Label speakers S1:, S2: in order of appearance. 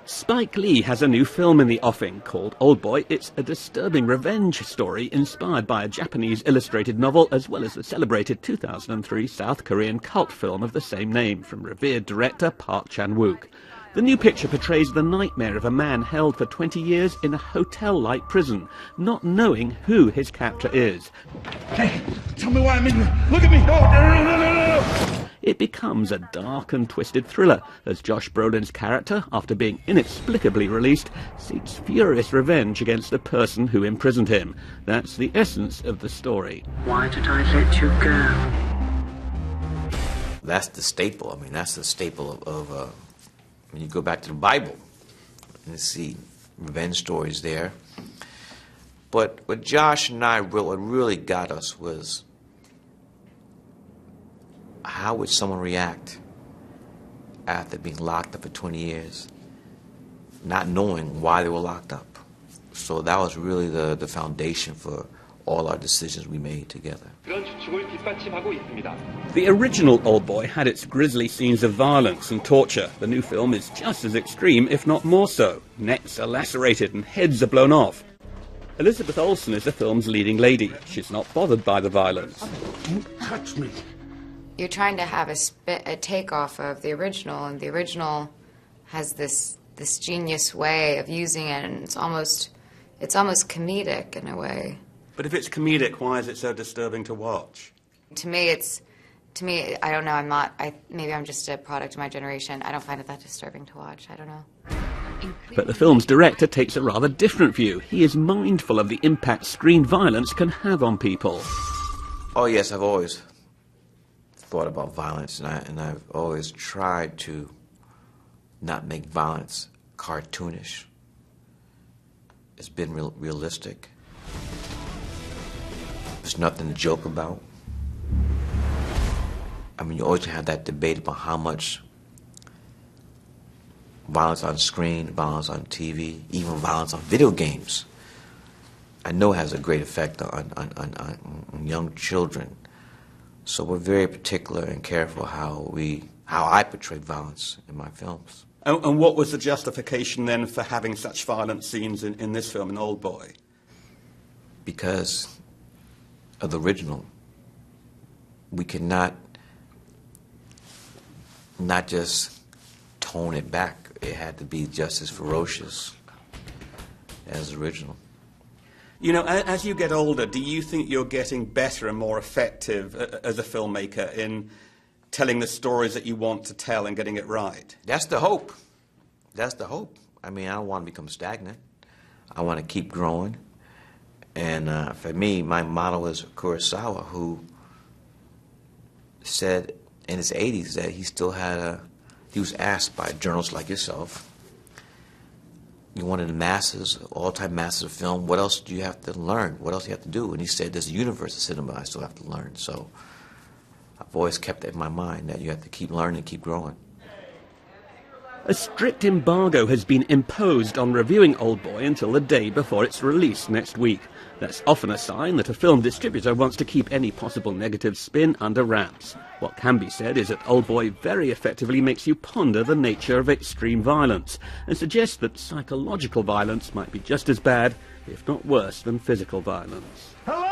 S1: Spike Lee has a new film in the offing called Oldboy. It's a disturbing revenge story inspired by a Japanese illustrated novel as well as the celebrated 2003 South Korean cult film of the same name from revered director Park Chan-wook. The new picture portrays the nightmare of a man held for 20 years in a hotel-like prison, not knowing who his captor is.
S2: Hey, tell me why I'm in here. Look at me. No.
S1: It becomes a dark and twisted thriller as Josh Brolin's character, after being inexplicably released, seeks furious revenge against the person who imprisoned him. That's the essence of the story.
S3: Why did I let you go?
S4: That's the staple. I mean, that's the staple of when you go back to the Bible and see revenge stories there. But what Josh and I really got us was, how would someone react after being locked up for 20 years, not knowing why they were locked up? So that was really the foundation for all our decisions we made together.
S1: The original Oldboy had its grisly scenes of violence and torture. The new film is just as extreme, if not more so. Necks are lacerated and heads are blown off. Elizabeth Olsen is the film's leading lady. She's not bothered by the violence.
S2: Don't touch me.
S5: You're trying to have a takeoff of the original, and the original has this genius way of using it, and it's almost comedic in a way.
S1: But if it's comedic, why is it so disturbing to watch?
S5: To me, I don't know, maybe I'm just a product of my generation. I don't find it that disturbing to watch, I don't know.
S1: But the film's director takes a rather different view. He is mindful of the impact screen violence can have on people.
S4: Oh yes, I've always thought about violence, and I've always tried to not make violence cartoonish. It's been realistic. There's nothing to joke about. I mean, you always have that debate about how much violence on screen, violence on TV, even violence on video games, I know has a great effect on young children. So we're very particular and careful how I portray violence in my films.
S1: And what was the justification then for having such violent scenes in this film, in Oldboy?
S4: Because of the original. We cannot not just tone it back. It had to be just as ferocious as the original.
S1: You know, as you get older, do you think you're getting better and more effective as a filmmaker in telling the stories that you want to tell and getting it right?
S4: That's the hope. That's the hope. I mean, I don't want to become stagnant. I want to keep growing. And for me, my model is Kurosawa, who said in his 80s that he still had he was asked by journalists like yourself, you're one of the masters, all-time masters of film, what else do you have to learn? What else do you have to do? And he said, there's a universe of cinema I still have to learn. So I've always kept that in my mind, that you have to keep learning and keep growing.
S1: A strict embargo has been imposed on reviewing Oldboy until the day before its release next week. That's often a sign that a film distributor wants to keep any possible negative spin under wraps. What can be said is that Oldboy very effectively makes you ponder the nature of extreme violence and suggests that psychological violence might be just as bad, if not worse, than physical violence.
S2: Hello?